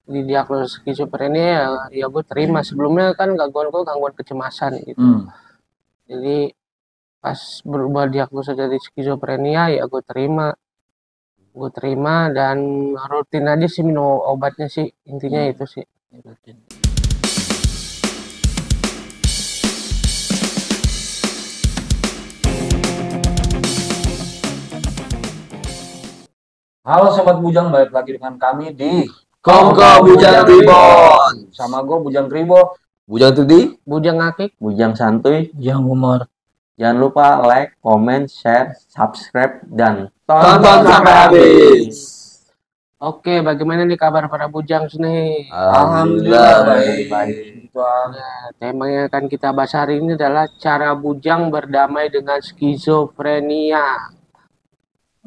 didiagnosis skizofrenia ya gue terima. Sebelumnya kan gangguan gue gangguan kecemasan gitu. Jadi pas berubah diagnosa dari skizofrenia ya gue terima dan rutin aja sih minum obatnya sih, intinya itu sih. Halo Sobat Bujang, balik lagi dengan kami di Kongko Bujang Tribon. Sama gue Bujang Tribo, Bujang Tudi, Bujang Akik, Bujang Santuy. Bujang Humor. Jangan lupa like, comment, share, subscribe, dan Tonton sampai habis. Oke, bagaimana nih kabar para bujang nih? Alhamdulillah baik. Nah, tema yang akan kita bahas hari ini adalah cara bujang berdamai dengan skizofrenia.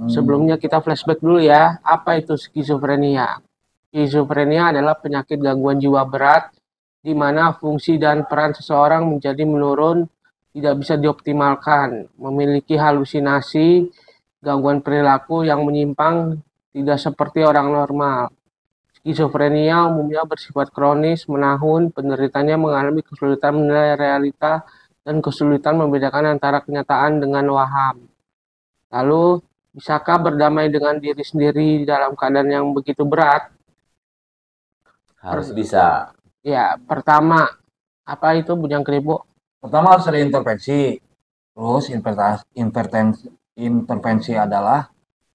Sebelumnya kita flashback dulu ya, apa itu skizofrenia? Skizofrenia adalah penyakit gangguan jiwa berat di mana fungsi dan peran seseorang menjadi menurun, tidak bisa dioptimalkan, memiliki halusinasi, gangguan perilaku yang menyimpang, tidak seperti orang normal. Skizofrenia umumnya bersifat kronis, menahun, penderitanya mengalami kesulitan menilai realita dan kesulitan membedakan antara kenyataan dengan waham. Lalu, bisakah berdamai dengan diri sendiri dalam keadaan yang begitu berat? harus bisa. Ya, pertama, apa itu Bujang Kribo? Pertama harus ada intervensi. Terus intervensi adalah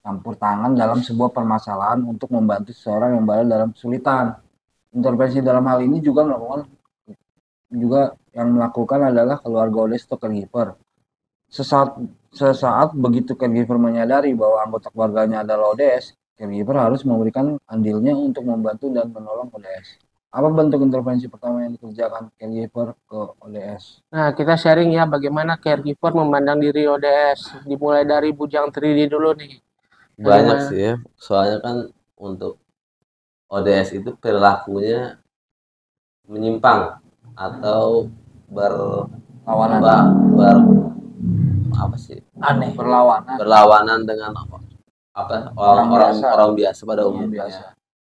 campur tangan dalam sebuah permasalahan untuk membantu seseorang yang berada dalam kesulitan. Intervensi dalam hal ini juga yang melakukan adalah keluarga ODS atau caregiver. Sesaat begitu caregiver menyadari bahwa anggota keluarganya adalah ODS, caregiver harus memberikan andilnya untuk membantu dan menolong ODS. Apa bentuk intervensi pertama yang dikerjakan caregiver ke ODS? Nah, kita sharing ya bagaimana caregiver memandang diri ODS. Dimulai dari Bujang 3D dulu nih. Banyak sih ya, soalnya kan untuk ODS itu perilakunya menyimpang atau Aneh. berlawanan dengan orang biasa pada umumnya.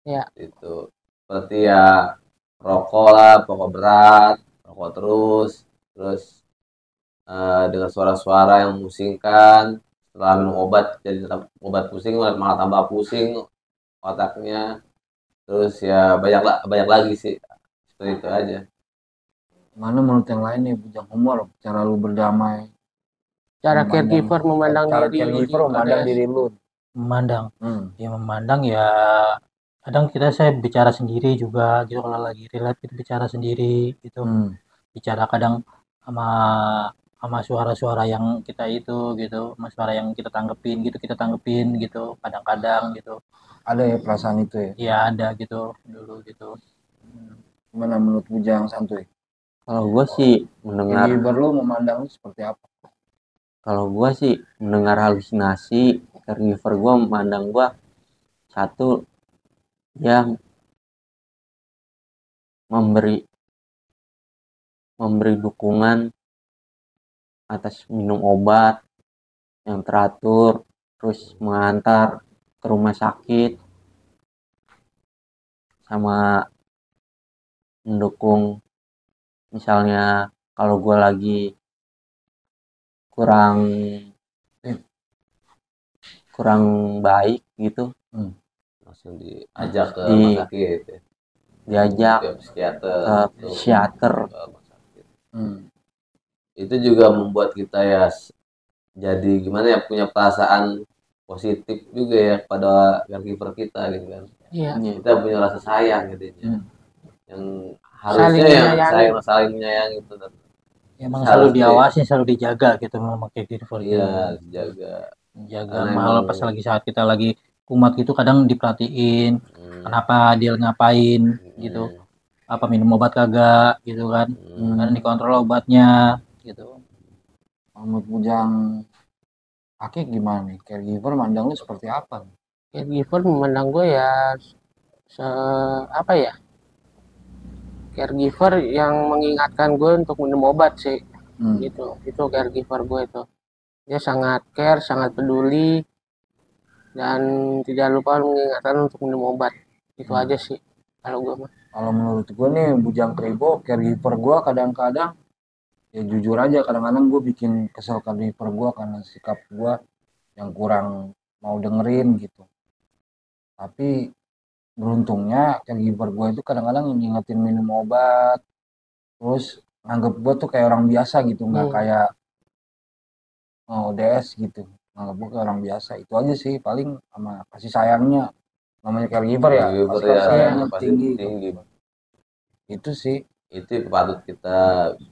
Ya. Itu seperti ya rokok lah, rokok berat, rokok terus dengan suara-suara yang memusingkan. Setelah minum obat jadi obat pusing malah tambah pusing otaknya. Terus ya banyak lagi sih, seperti itu aja. Mana menurut yang lain nih Bujang Humor, cara lu berdamai, cara caregiver memandang diri lu? Memandang ya kadang saya bicara sendiri juga gitu, kalau lagi relate gitu bicara sendiri gitu. Bicara kadang sama suara-suara yang kita itu gitu, sama suara yang kita tanggepin gitu kadang-kadang gitu. Ada ya perasaan itu ya? Iya ada gitu dulu gitu. Gimana menurut Bujang Santuy? Kalau gue sih mendengar, caregiver lu memandang lu seperti apa? kalau gue sih mendengar halusinasi, caregiver gue memandang gue satu yang memberi dukungan atas minum obat yang teratur, terus mengantar ke rumah sakit, sama mendukung misalnya kalau gue lagi kurang baik gitu, langsung diajak ke rumah sakit ya. Diajak ke psikiater. Itu juga membuat kita ya jadi gimana ya, punya perasaan positif juga ya pada caregiver kita gitu kan. Kita punya rasa sayang gitu ya. Yang harusnya saling menyayangi itu. Emang selalu diawasi, selalu dijaga gitu sama caregiver. Iya, dijaga. Malah pas saat kita lagi kumat gitu kadang diperhatiin kenapa dia ngapain gitu, apa minum obat kagak gitu kan, kadang dikontrol obatnya gitu. Menurut Bujang Akik gimana nih, caregiver mandang lu seperti apa? Caregiver memandang gue ya caregiver yang mengingatkan gue untuk minum obat sih. Gitu. Itu caregiver gue itu. Dia sangat care, sangat peduli, dan tidak lupa mengingatkan untuk minum obat. Itu aja sih. kalau gue mah. Kalau menurut gue nih bujang kribo caregiver gue kadang-kadang ya jujur aja kadang-kadang gue bikin kesel caregiver gue karena sikap gue yang kurang mau dengerin gitu. Tapi beruntungnya caregiver gue itu kadang-kadang ngingetin minum obat, terus nganggep gue tuh kayak orang biasa gitu, nggak kayak ODS gitu. Nganggep gue kayak orang biasa. Itu aja sih paling sama kasih sayangnya. Namanya caregiver ya, Caregiver pasti ya kasih sayangnya pasti tinggi. tinggi. Itu sih. Itu patut kita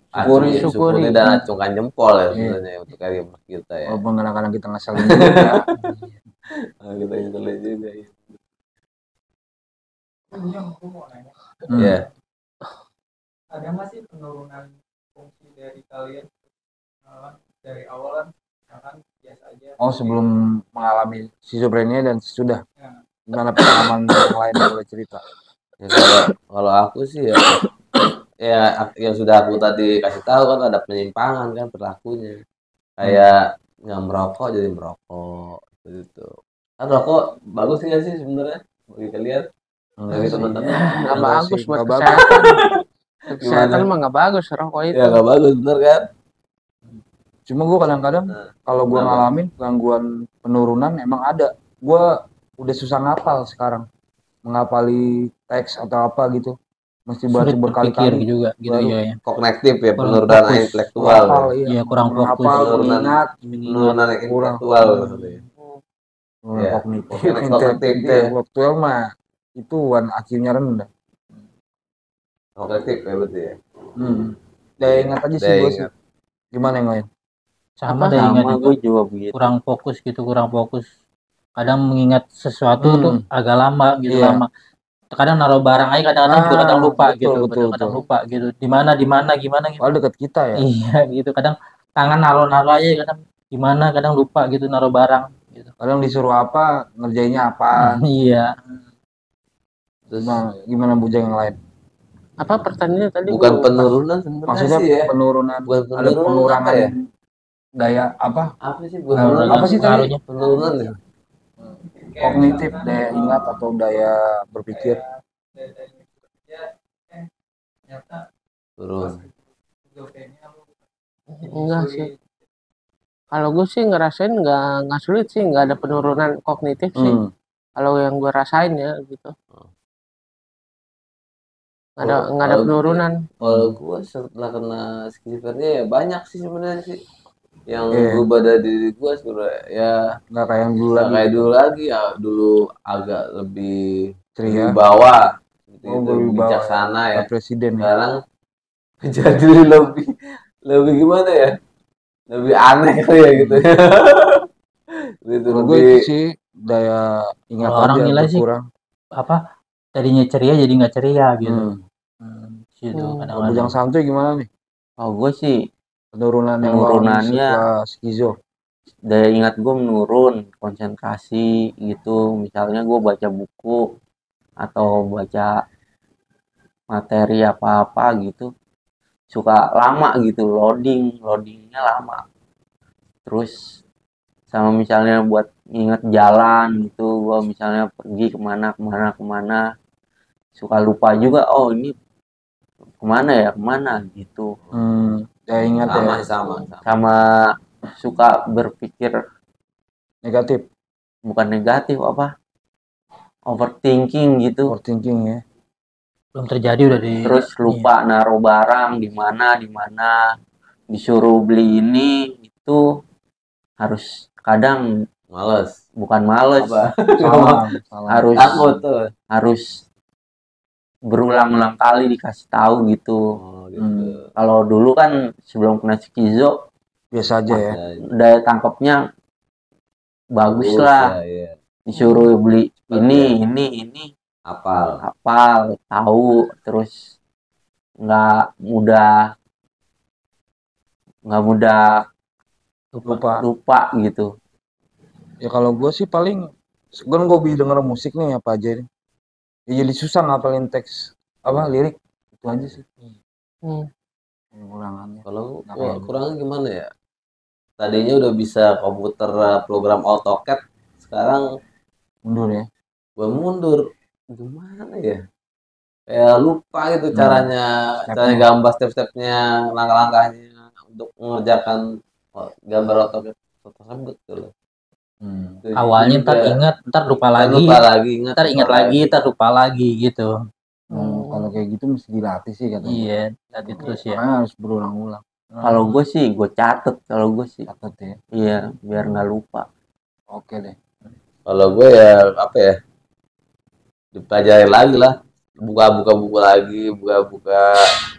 Syukuri. syukuri dan acungkan jempol ya Iya. sebenarnya untuk caregiver kita ya. Walaupun kadang-kadang kita ngeselin juga. Kita ngeselin juga ya. Aku mau nanya, Ya. ada nggak sih penurunan fungsi dari kalian dari awal kan biasa aja. Oh, sebelum mengalami schizophrenia dan sesudah. Ya. Gimana pengalaman yang lain yang boleh cerita? Ya, kalau aku sih ya yang sudah aku tadi kasih tahu kan ada penyimpangan kan perilakunya. Kayak nggak merokok jadi merokok gitu. Kan rokok bagus nggak sih sebenarnya bagi kalian? Bagi teman-teman? Nggak bagus buat Nggak kesehatan. Kesehatan mah nggak bagus rokok itu. Ya nggak bagus bener kan? Cuma gue kadang-kadang kalau gue ngalamin gangguan penurunan emang ada. Gue udah susah ngapal sekarang, menghafali teks atau apa gitu, mesti baca Sulit berpikir berkali-kali. juga gitu ya. Kognitif ya, Kurang penurunan fokus. intelektual. Iya, kurang fokus. Hafal, mengingat, Penurunan intelektual maksudnya. Ya, kognitif, kognitif, intelektual mah itu akhirnya rendah. Kognitif ya berarti ya. Daya ingat aja sih gue sih. Gimana yang lain? Sama daya ingat gue juga begitu. kurang fokus gitu, kurang fokus. Kadang mengingat sesuatu tuh agak lama gitu, Iya. lama. Kadang naruh barang aja kadang-kadang juga kadang lupa betul, gitu, betul, kadang lupa gitu. Di mana gimana gitu. Padahal dekat kita ya. Iya gitu, kadang tangan naruh aja kadang gimana, kadang lupa gitu naruh barang gitu. Kadang disuruh apa, ngerjainnya apa. Iya. Terus Gimana bujang yang lain? Apa pertanyaannya tadi? bukan penurunan sebenarnya Maksudnya sih ya. penurunan, Bukan ada penurunan pengurangan apa ya? daya apa? Apa sih penurunan? Apa sih tadi? Penurunan ya. Kognitif, daya ingat atau daya berpikir. Ternyata Turun. schizophrenia lu Enggak sih. Kalau gue sih ngerasain nggak sulit sih, nggak ada penurunan kognitif sih. Kalau yang gue rasain ya gitu. Nggak ada penurunan. Kalau gue setelah kena skizofrenia ya banyak sih sebenarnya sih yang berubah dari diri gue sebenarnya ya nggak kayak yang dulu nggak lagi. kayak dulu lagi ya, dulu agak lebih Ceria. bawah seperti itu, berwibawa, bijaksana ya. Presiden ya. Sekarang jadi lebih gimana ya, lebih aneh kali ya gitu. Gitu, Kalau gue itu sih daya ingat Kalau orang aja nilai sih berkurang. apa tadinya ceria jadi nggak ceria gitu. Gitu Kalau kadang-kadang. bujang santuy gimana nih? Kalau gue sih Penurunannya setelah skizo. daya ingat gue menurun, konsentrasi gitu. Misalnya gue baca buku atau baca materi apa-apa gitu, suka lama gitu, loadingnya lama. Terus sama misalnya buat inget jalan gitu, gue misalnya pergi kemana, suka lupa juga. Oh ini kemana gitu. Daya ingat sama Suka berpikir negatif, bukan negatif apa, overthinking gitu. Overthinking ya. Belum terjadi udah Terus lupa naruh barang di mana, disuruh beli ini itu harus kadang bukan males, Salah. harus berulang-ulang kali dikasih tahu gitu. Kalau dulu kan sebelum kena skizo biasa aja ya. Daya tangkapnya bagus lah. Ya. Disuruh beli ini hafal, tahu, terus nggak mudah lupa gitu. Ya kalau gue sih paling gue hobi denger musik nih apa aja nih. Ya jadi susah ngapalin teks apa lirik itu aja sih. Pengurangannya. Kalau kurangnya gimana ya? Tadinya udah bisa komputer program AutoCAD, sekarang mundur ya. mundur. Gimana ya? kayak lupa gitu caranya Stepnya. gambar step-stepnya, langkah-langkahnya untuk mengerjakan gambar otoket tersebut gitu loh. Itu Awalnya ntar juga ingat, ntar lupa ntar lagi, lupa lagi, ntar ingat lagi, ntar lupa lagi gitu. Kalau kayak gitu mesti dilatih sih katanya. Iya, nanti terus ya. Makanya harus berulang-ulang. Kalau gue sih gue catet, kalau gue sih. Catat ya. Iya, biar nggak lupa. Oke deh. Kalau gue ya apa ya, dipelajari lagi lah, buka-buka buku lagi, buka-buka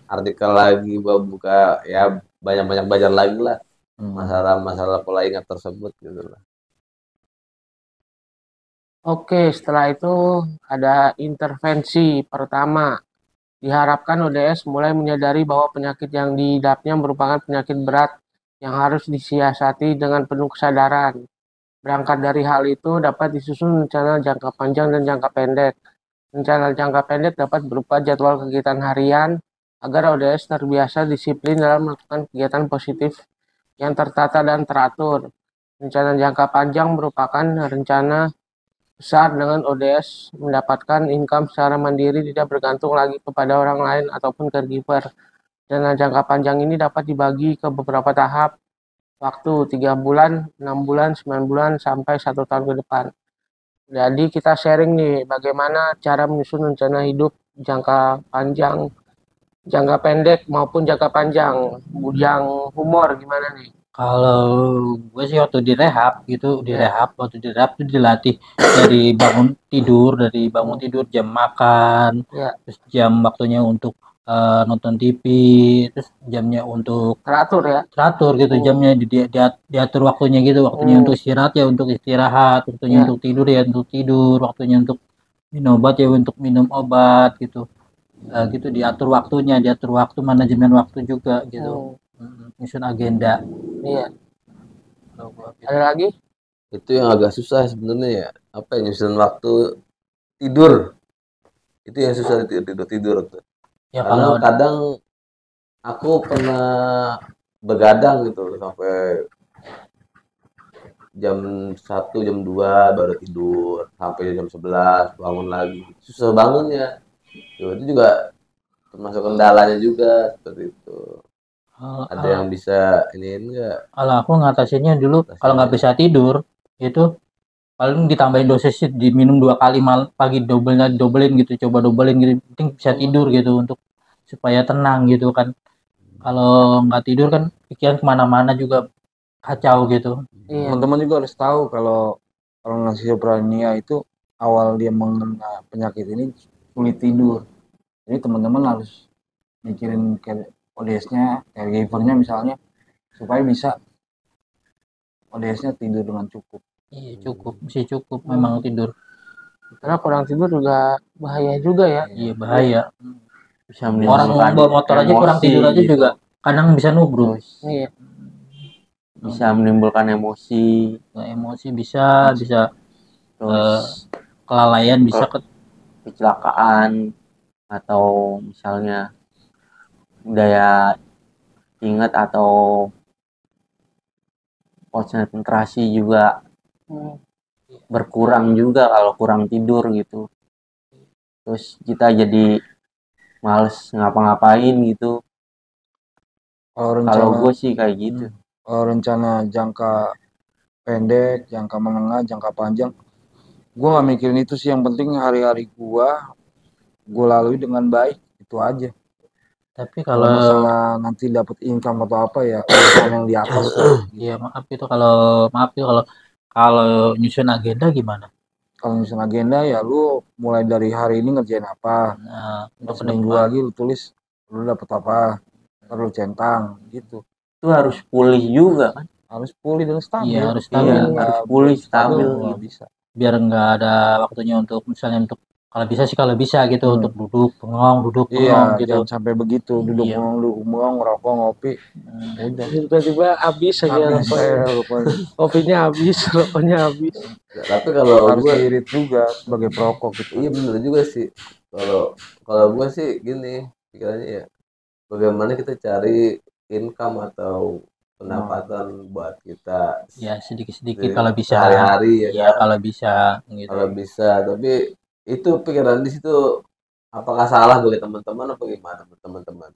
artikel lagi, buka-buka ya banyak-banyak belajar lagi lah masalah-masalah pola ingat tersebut gitu lah. Oke, setelah itu ada intervensi pertama. Diharapkan ODS mulai menyadari bahwa penyakit yang diidapnya merupakan penyakit berat yang harus disiasati dengan penuh kesadaran. Berangkat dari hal itu dapat disusun rencana jangka panjang dan jangka pendek. Rencana jangka pendek dapat berupa jadwal kegiatan harian agar ODS terbiasa disiplin dalam melakukan kegiatan positif yang tertata dan teratur. Rencana jangka panjang merupakan rencana besar dengan ODS mendapatkan income secara mandiri, tidak bergantung lagi kepada orang lain ataupun caregiver. Dana jangka panjang ini dapat dibagi ke beberapa tahap waktu 3 bulan, 6 bulan, 9 bulan, sampai 1 tahun ke depan. Jadi kita sharing nih bagaimana cara menyusun rencana hidup jangka panjang, jangka pendek maupun jangka panjang. Bujang humor gimana nih? Kalau gue sih waktu di rehab gitu, waktu di rehab tuh dilatih dari bangun tidur, jam makan, terus jam waktunya untuk nonton TV, terus jamnya untuk teratur gitu, jamnya diatur waktunya gitu, waktunya untuk istirahat ya untuk istirahat, waktunya untuk tidur ya untuk tidur, waktunya untuk minum obat ya untuk minum obat gitu. Gitu diatur waktunya, diatur waktu, manajemen waktu juga gitu. Nyusun agenda. Iya. Ada lagi? Itu yang agak susah sebenarnya ya. Apa ya, nyusun waktu tidur. Itu yang susah, tidur tuh. Ya, karena kadang aku pernah begadang gitu sampai jam 1, jam 2 baru tidur, sampai jam 11 bangun lagi. Susah bangunnya. Itu juga termasuk kendalanya juga seperti itu. Ada yang bisa ini enggak? Kalau aku ngatasinnya dulu, kalau nggak bisa tidur itu paling ditambahin dosis, diminum 2 kali pagi, dobelin gitu, coba dobelin gitu, penting bisa tidur gitu untuk supaya tenang gitu kan. Kalau nggak tidur kan pikiran kemana-mana juga kacau gitu. Teman-teman juga harus tahu kalau orang skizofrenia itu awal dia mengena penyakit ini sulit tidur. Jadi teman-teman harus mikirin ODS-nya, caregiver-nya misalnya, supaya bisa ODS-nya tidur dengan cukup. Iya, cukup, mesti cukup memang tidur. Karena kurang tidur juga bahaya juga ya. Iya, bahaya. Bisa orang bawa motor aja kurang tidur aja gitu. Juga kadang bisa nubruk. Iya. Bisa menimbulkan emosi. Emosi bisa terus kelalaian, bisa kecelakaan, atau misalnya daya ingat atau konsentrasi juga berkurang juga kalau kurang tidur gitu. Terus kita jadi males ngapa-ngapain gitu. Kalau gue sih kayak gitu. Kalau rencana jangka pendek, jangka menengah, jangka panjang, gue gak mikirin itu sih. Yang penting hari-hari gue lalui dengan baik, itu aja. Tapi kalau masalah nanti dapat income atau apa ya urusan yang di atas. Iya, maaf itu kalau nyusun agenda gimana? Kalau nyusun agenda ya lu mulai dari hari ini ngerjain apa. Untuk seminggu lagi lu tulis lu dapat apa, lu centang gitu. Itu harus pulih juga kan? Harus pulih dan stabil. Iya, harus stabil. Harus pulih, stabil gitu. Bisa. Biar nggak ada waktunya untuk misalnya untuk kalau bisa gitu untuk duduk bengong gitu. Jangan sampai begitu, duduk bengong, ngerokok, ngopi. Udah tiba-tiba habis aja kopinya habis, rokoknya habis. Tapi kalau harus irit juga sebagai perokok gitu. Iya bener juga sih. Kalau gue sih gini pikirannya ya, bagaimana kita cari income atau pendapatan buat kita ya sedikit-sedikit kalau bisa hari-hari ya kan? Kalau bisa gitu. Kalau bisa, tapi itu pikiran di situ apakah salah bagi teman-teman atau gimana teman-teman?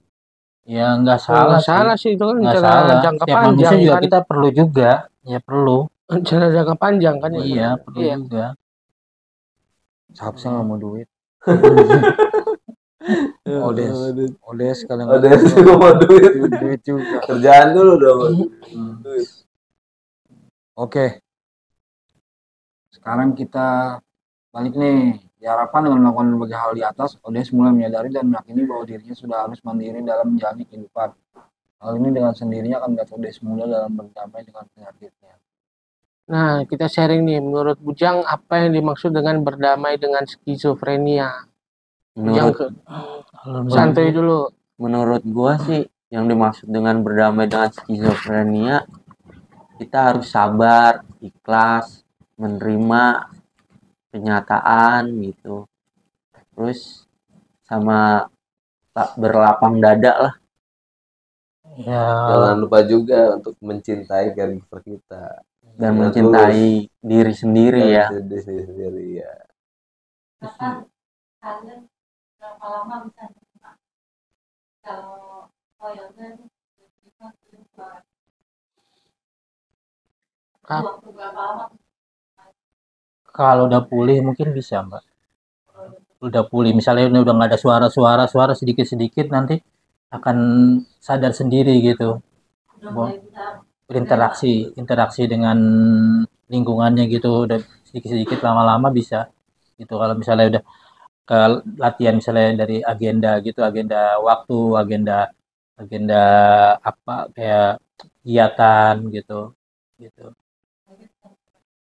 Ya nggak Oh, salah nggak salah sih, itu kan nggak cara salah. jangka Setiap manusia panjang juga kan. kita perlu juga, ya perlu. Cara jangka panjang kan ya. Iya, perlu Iya. juga. Sapsa nggak mau duit. Odes kadang Odes juga mau duit juga. Kerjaan dulu dong. Oke. Sekarang kita balik nih. Diharapkan dengan melakukan berbagai hal di atas, Odes mulai menyadari dan meyakini bahwa dirinya sudah harus mandiri dalam menjalani kehidupan. Hal ini dengan sendirinya akan membuat Odes mudah dalam berdamai dengan penyakitnya. Nah, kita sharing nih, menurut Bujang apa yang dimaksud dengan berdamai dengan skizofrenia? Bujang santuy dulu. Menurut gua sih yang dimaksud dengan berdamai dengan skizofrenia, kita harus sabar, ikhlas, menerima kenyataan gitu. Terus sama berlapang dada lah. Ya, Jangan lupa juga untuk mencintai caregiver kita dan Dengan mencintai diri sendiri ya. diri sendiri ya. Kalian berapa lama bisa nerima? Kalau Yoga waktu berapa lama? kalau udah pulih mungkin bisa, Mbak. Udah pulih, misalnya udah nggak ada suara sedikit-sedikit, nanti akan sadar sendiri gitu. Interaksi dengan lingkungannya gitu, udah sedikit-sedikit lama-lama bisa gitu. Kalau misalnya udah ke latihan misalnya dari agenda gitu, agenda waktu, agenda apa kayak kegiatan gitu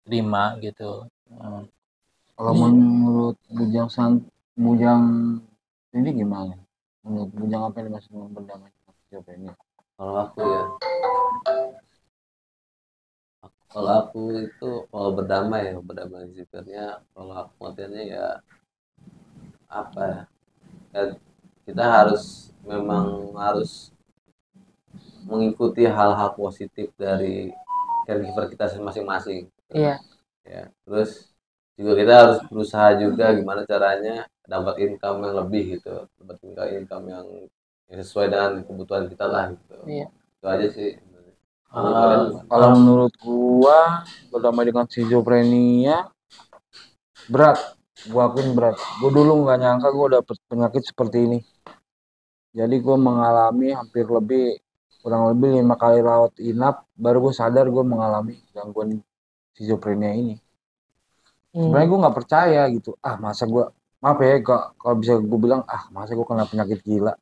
terima gitu. Kalau menurut Bujang ini gimana? Menurut Bujang apa yang dimaksud dengan berdamai dengan skizofrenia? Kalau aku ya, kalau aku itu kalau berdamai sebenarnya kalau aku modelnya ya apa ya, kita memang harus mengikuti hal-hal positif dari caregiver kita masing-masing. Iya. Ya, terus juga kita harus berusaha juga gimana caranya dapat income yang lebih gitu, dapat income yang sesuai dengan kebutuhan kita lah gitu. Iya. Itu aja sih. Kalau menurut gua berdamai dengan skizofrenia berat, gua akuin berat. Gua dulu nggak nyangka gua dapet penyakit seperti ini. Jadi gua mengalami kurang lebih 5 kali rawat inap, baru gua sadar gua mengalami gangguan skizofrenia ini. Sebenarnya gue nggak percaya gitu. Masa gue, maaf ya kalau bisa gue bilang, masa gue kena penyakit gila.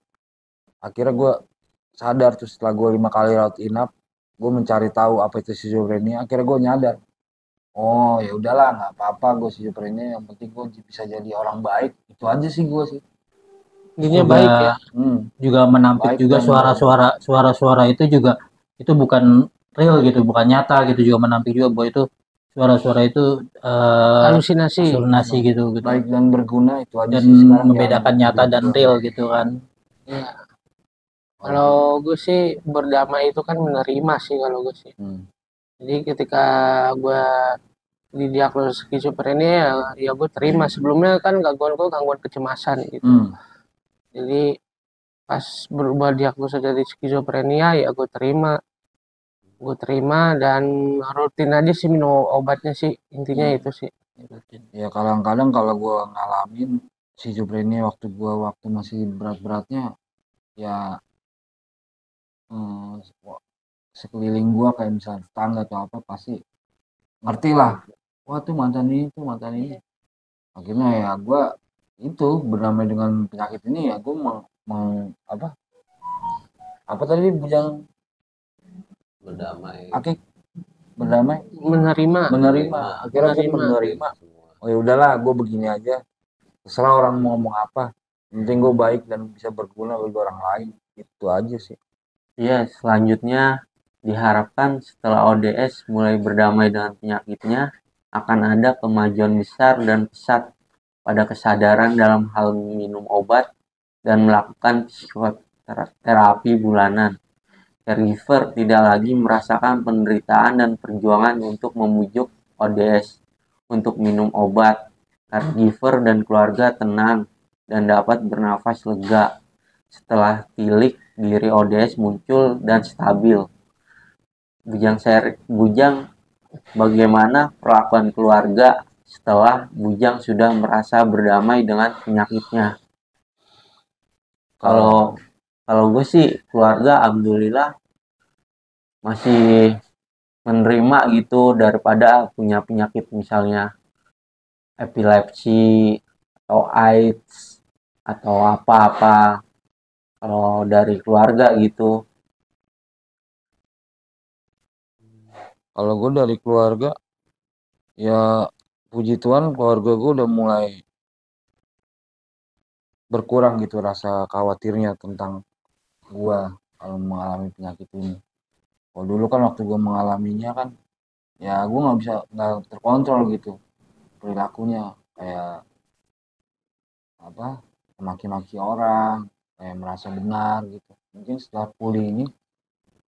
Akhirnya gue sadar tuh setelah gue 5 kali rawat inap, gue mencari tahu apa itu skizofrenia. Akhirnya gue nyadar, oh ya udahlah nggak apa-apa gue skizofrenia. Yang penting gue bisa jadi orang baik. Itu aja sih gue sih. Intinya baik ya. Juga menampik juga suara-suara itu juga itu bukan real gitu, bukan nyata gitu, juga menampik juga bahwa itu suara-suara itu halusinasi gitu. Baik dan berguna itu aja dan sih sekarang membedakan nyata dan real gitu kan. Iya. Kalau gue sih berdamai itu kan menerima sih kalau gue sih. Jadi ketika gue didiagnosis skizofrenia ya gue terima. Sebelumnya kan gangguan kecemasan gitu. Jadi pas berubah diagnosis dari skizofrenia ya gue terima dan rutin aja sih minum obatnya sih, intinya itu sih. Ya kadang-kadang kalau gue ngalamin skizofrenia waktu masih berat-beratnya ya sekeliling gue kayak misalnya tetangga atau apa pasti ngerti lah, wah tuh mantan ini akhirnya ya gue itu berdamai dengan penyakit ini ya gue mau apa tadi Bujang berdamai menerima akhirnya gue menerima. Oh ya udahlah gue begini aja, terserah orang mau ngomong apa, penting gue baik dan bisa berguna bagi orang lain. Itu aja sih. Iya, selanjutnya diharapkan setelah ODS mulai berdamai dengan penyakitnya akan ada kemajuan besar dan pesat pada kesadaran dalam hal minum obat dan melakukan psikoterapi bulanan. Caregiver tidak lagi merasakan penderitaan dan perjuangan untuk membujuk ODS untuk minum obat. Caregiver dan keluarga tenang dan dapat bernafas lega. Setelah tilik, diri ODS muncul dan stabil. Bujang, bagaimana perlakuan keluarga setelah Bujang sudah merasa berdamai dengan penyakitnya? Kalau gue sih keluarga alhamdulillah masih menerima gitu daripada punya penyakit misalnya epilepsi atau AIDS atau apa-apa. Kalau dari keluarga gitu. Kalau gue dari keluarga, ya puji Tuhan keluarga gue udah mulai berkurang gitu rasa khawatirnya tentang gue kalau mengalami penyakit ini. Kalau dulu kan waktu gue mengalaminya kan, ya gue nggak terkontrol gitu perilakunya, kayak apa, maki-maki orang, kayak merasa benar gitu. Mungkin setelah pulih ini,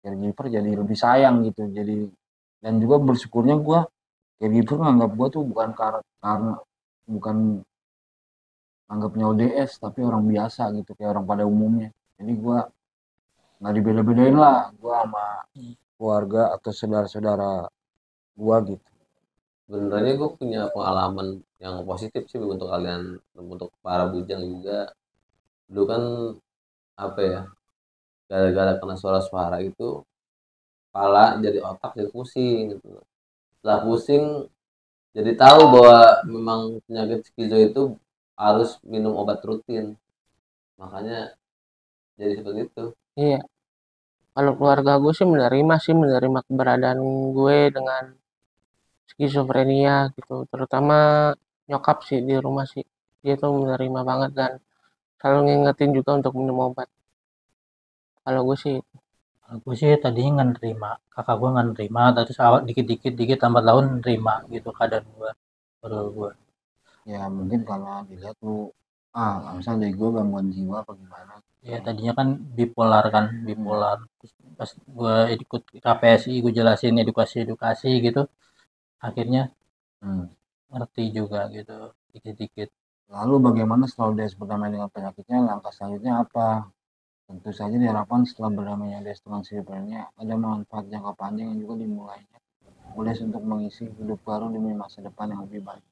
caregiver jadi lebih sayang gitu, jadi dan juga bersyukurnya gue caregiver nganggap gue tuh karena bukan anggapnya ODS tapi orang biasa gitu kayak orang pada umumnya. Jadi gue nggak dibeda-bedain lah gue sama keluarga atau saudara-saudara gue gitu. Sebenarnya gue punya pengalaman yang positif sih untuk kalian, untuk para bujang juga. Dulu kan apa ya, gara-gara kena suara-suara itu kepala jadi otak jadi pusing gitu. Setelah pusing jadi tahu bahwa memang penyakit skizo itu harus minum obat rutin, makanya jadi seperti itu. Iya. Kalau keluarga gue sih menerima keberadaan gue dengan skizofrenia gitu. Terutama nyokap sih di rumah sih. Dia tuh menerima banget dan selalu ngingetin juga untuk minum obat. Kalau gue sih tadinya nggak nerima, kakak gue nggak nerima, terus awal dikit lambat laun nerima gitu keadaan gue. Baru gue Ya mungkin karena dilihat lu misalnya dari gue gangguan jiwa apa gimana. ya tadinya kan bipolar terus pas gue ikut KPSI gue jelasin edukasi gitu, akhirnya ngerti juga gitu dikit-dikit. Lalu bagaimana setelah ODS berdamai dengan penyakitnya, langkah selanjutnya apa? Tentu saja diharapkan setelah berdamainya ODS dengan schizofrenia ada manfaat jangka panjang yang juga dimulainya ODS untuk mengisi hidup baru demi masa depan yang lebih baik.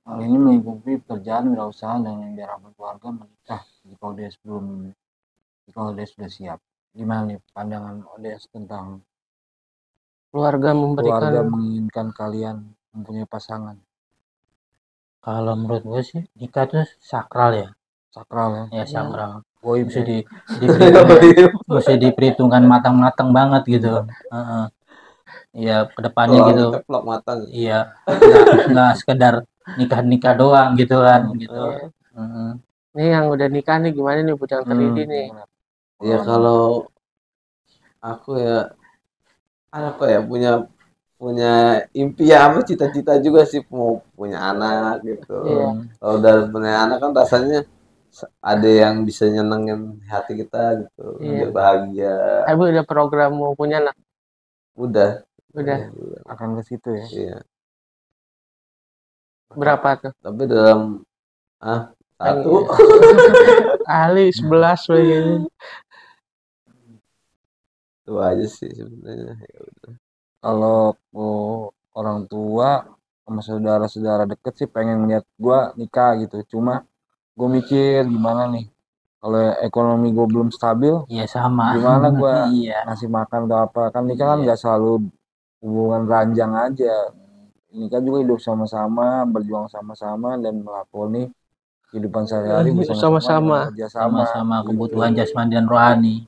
Hal ini mengikuti pekerjaan wirausaha dan yang diharapkan keluarga menikah jika ODS sudah siap. Gimana nih pandangan ODS tentang keluarga menginginkan kalian mempunyai pasangan? Kalau menurut gue sih nikah tuh sakral ya. Sakral ya. Ya sakral. Goib mesti diperhitungkan matang-matang banget gitu. Ya kedepannya gitu. Keplok matang. Iya. Nggak sekedar nikah doang gitu kan gitu. Ini yang udah nikah nih gimana nih bujang teridi nih? Ya kalau aku ya apa ya punya impian apa cita-cita juga sih mau punya anak gitu. Kalau udah punya anak kan rasanya ada yang bisa nyenengin hati kita gitu, biar bahagia. Tapi udah program mau punya anak? Udah. Akan ke situ ya? Iya. Berapa tuh? Tapi dalam 1 kali 11 begini. Itu aja sih sebenarnya. Kalau orang tua sama saudara-saudara deket sih pengen lihat gua nikah gitu. Cuma gue mikir gimana nih kalau ekonomi gue belum stabil. Iya sama. Gimana gua ngasih makan atau apa? Kan nikah kan nggak selalu hubungan ranjang aja. Nikah juga hidup sama-sama, berjuang sama-sama dan melakoni kehidupan sehari-hari bersama-sama. Sama-sama kebutuhan jasmani dan rohani.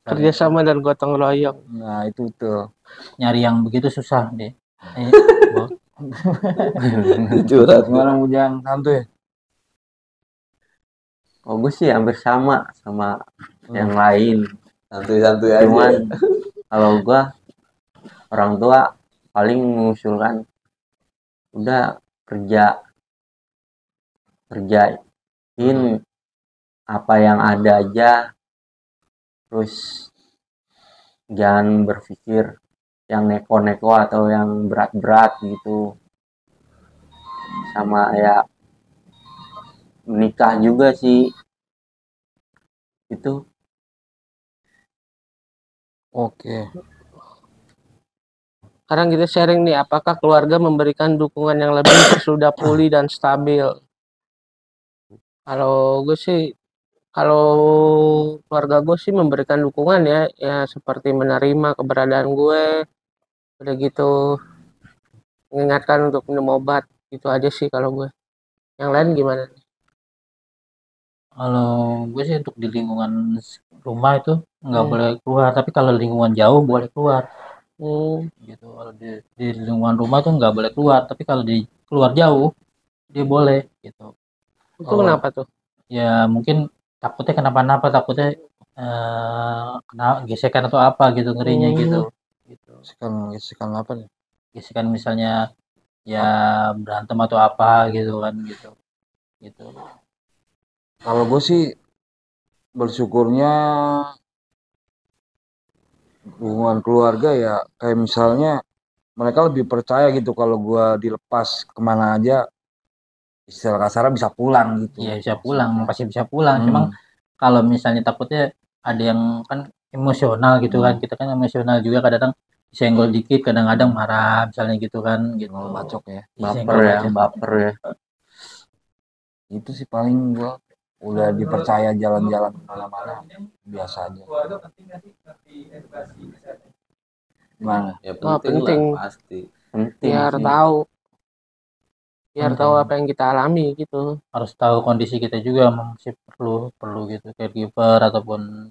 Kerjasama dan gotong royong. Nah itu tuh. Nyari yang begitu susah deh. Curhat. Gimana bujang santuy? Oh gue sih hampir sama yang lain. Santuy aja. Cuman kalau gue orang tua paling mengusulkan udah kerjain apa yang ada aja, terus jangan berpikir yang neko-neko atau yang berat-berat gitu, sama ya menikah juga sih itu. Oke. Sekarang kita sharing nih, apakah keluarga memberikan dukungan yang lebih sesudah pulih dan stabil? Kalau gue sih, kalau keluarga gue sih memberikan dukungan ya, ya seperti menerima keberadaan gue, udah gitu mengingatkan untuk minum obat, itu aja sih kalau gue. Yang lain gimana? Kalau gue sih untuk di lingkungan rumah itu nggak Hmm. boleh keluar, tapi kalau lingkungan jauh boleh keluar Hmm, gitu. Kalau di lingkungan rumah tuh nggak boleh keluar, tapi kalau di keluar jauh dia boleh gitu. itu Kalau kenapa tuh? ya mungkin takutnya kenapa-napa, takutnya kena gesekan atau apa gitu, ngerinya gitu. Hmm, Gitu. Gesekan apa nih? Gesekan misalnya ya berantem atau apa gitu kan gitu. Gitu. Kalau gue sih bersyukurnya hubungan keluarga ya kayak misalnya mereka lebih percaya gitu kalau gue dilepas kemana aja istilah kasarnya bisa pulang gitu. Iya bisa pulang, pasti bisa pulang. Cuma kalau misalnya takutnya ada yang kan emosional gitu kan, kita kan emosional juga kadang-kadang disenggol dikit, kadang-kadang marah misalnya gitu kan gitu. Kalau bacok ya. Baper ya, baper ya. Itu sih paling gua udah dipercaya jalan-jalan kemana-mana biasa aja. Keluarga penting nggak sih ngerti edukasi kesehatan? Gimana? Ya Wah, penting lah, penting. pasti. Penting Biar sih. tahu, biar Penting. tahu apa yang kita alami gitu. Harus tahu kondisi kita juga, masih perlu gitu caregiver ataupun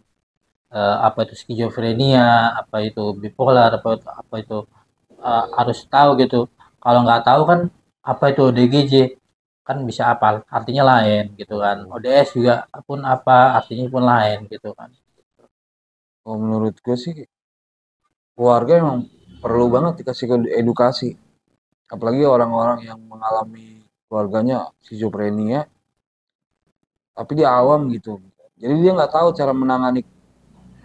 apa itu skizofrenia, apa itu bipolar, apa itu harus tahu gitu. Kalau nggak tahu kan apa itu ODGJ kan bisa apa artinya lain gitu kan. ODS juga pun apa artinya pun lain gitu kan. Kalau menurut gue sih keluarga emang perlu banget dikasih edukasi. Apalagi orang-orang yang mengalami keluarganya skizofrenia tapi dia awam gitu. Jadi dia nggak tahu cara menangani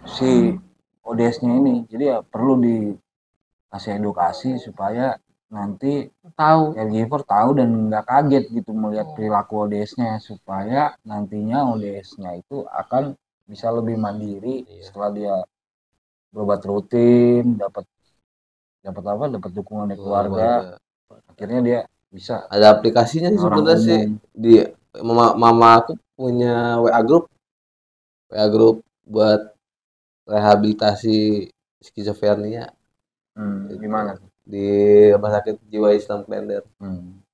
si ODS-nya ini. Jadi ya perlu dikasih edukasi supaya nanti Tahu. caregiver tahu dan nggak kaget gitu melihat perilaku ODS-nya supaya nantinya ODS-nya itu akan bisa lebih mandiri setelah dia berobat rutin, dapat dukungan dari keluarga, akhirnya dia bisa. Ada aplikasinya sih Orang sebenarnya sih, umum. di mama aku punya WA group buat rehabilitasi skizofrenia. Gimana? Di Rumah Sakit Jiwa Islam Klender.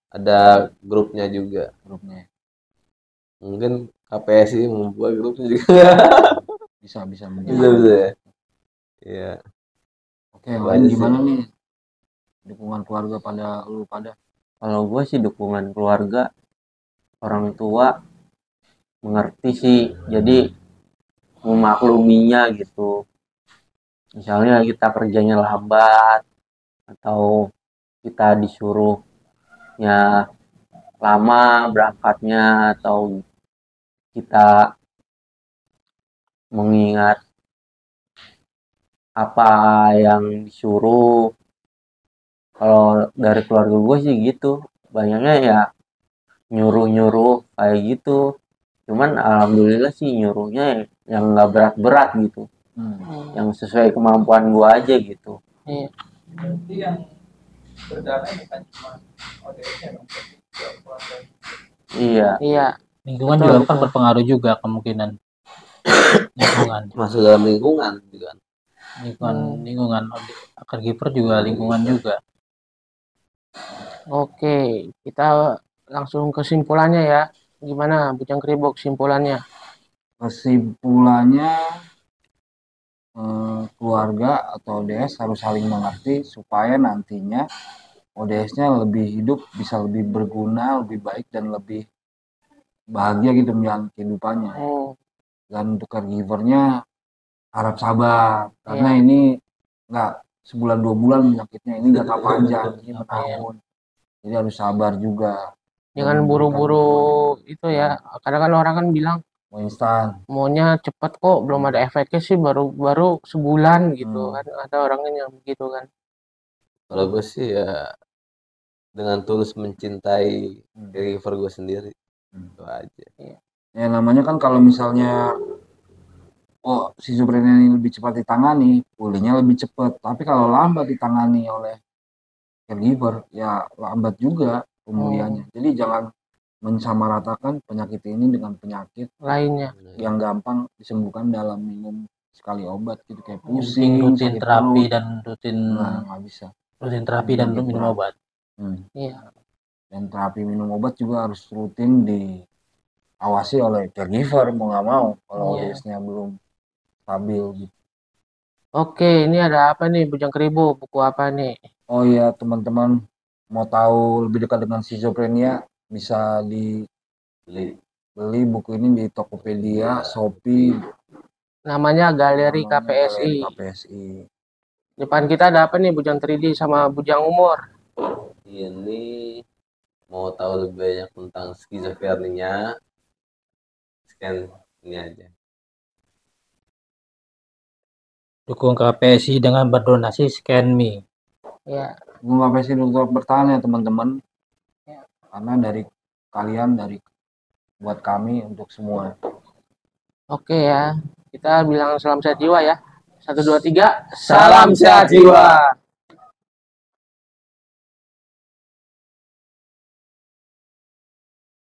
Ada grupnya juga. Mungkin KPSI membuat grupnya juga. Bisa Bisa ya. Iya. Oke, lain gimana nih dukungan keluarga pada lu pada? Kalau gue sih dukungan keluarga, orang tua mengerti sih, jadi memakluminya gitu. Misalnya kita kerjanya lambat atau kita disuruhnya lama berangkatnya atau kita mengingat apa yang disuruh. Kalau dari keluarga gue sih gitu, banyaknya ya nyuruh-nyuruh kayak gitu. Cuman alhamdulillah sih nyuruhnya yang nggak berat-berat gitu, yang sesuai kemampuan gue aja gitu. Iya. Berarti yang berdamai bukan cuma ODS-nya dong, tapi juga keluarga. Iya. Iya. Lingkungan juga kan berpengaruh juga kemungkinan. Lingkungan. Masuk dalam lingkungan juga. Lingkungan caregiver juga lingkungan juga. Oke, kita langsung kesimpulannya ya. Gimana Bujang Kribok kesimpulannya? Kesimpulannya keluarga atau ODS harus saling mengerti supaya nantinya ODS-nya lebih hidup, bisa lebih berguna, lebih baik dan lebih bahagia gitu menjalani kehidupannya. Dan untuk caregivernya harap sabar karena ini nggak sebulan 2 bulan penyakitnya, ini jangka panjang, ini bertahun. Jadi harus sabar juga. Jangan buru-buru itu ya. Kadang-kadang orang kan bilang mau instan, maunya cepat kok, belum ada efeknya sih baru sebulan gitu kan. Ada orangnya yang begitu kan. Kalau gue sih ya dengan tulus mencintai caregiver gue sendiri. Itu aja. Ya namanya kan kalau misalnya schizophrenia ini lebih cepat ditangani, pulihnya lebih cepat. Tapi kalau lambat ditangani oleh caregiver, ya lambat juga pemulihannya. Jadi jangan mensamaratakan penyakit ini dengan penyakit lainnya yang gampang disembuhkan dalam minum sekali obat gitu, kayak Penting pusing, rutin sakit terapi perut. dan rutin Nah, nggak bisa. terapi dan Penyakit minum berat. obat. iya. Dan terapi minum obat juga harus rutin diawasi oleh caregiver, mau nggak mau kalau Iya. ODS-nya belum stabil gitu. Oke, ini ada apa nih Bujang Keribu? Buku apa nih? Oh iya, teman-teman mau tahu lebih dekat dengan schizophrenia, bisa beli buku ini di Tokopedia, Shopee, Namanya Galeri namanya KPSI. Galeri KPSI. Depan kita ada apa nih Bujang 3D sama Bujang Umur? Ini mau tahu lebih banyak tentang skizofrenia, scan ini aja. Dukung KPSI dengan berdonasi Scan Me. Ya, Dukung KPSI untuk bertahan ya teman-teman. Ya. Karena dari kalian, buat kami, untuk semua. oke ya. Kita bilang salam sehat jiwa ya. 1, 2, 3. Salam sehat jiwa.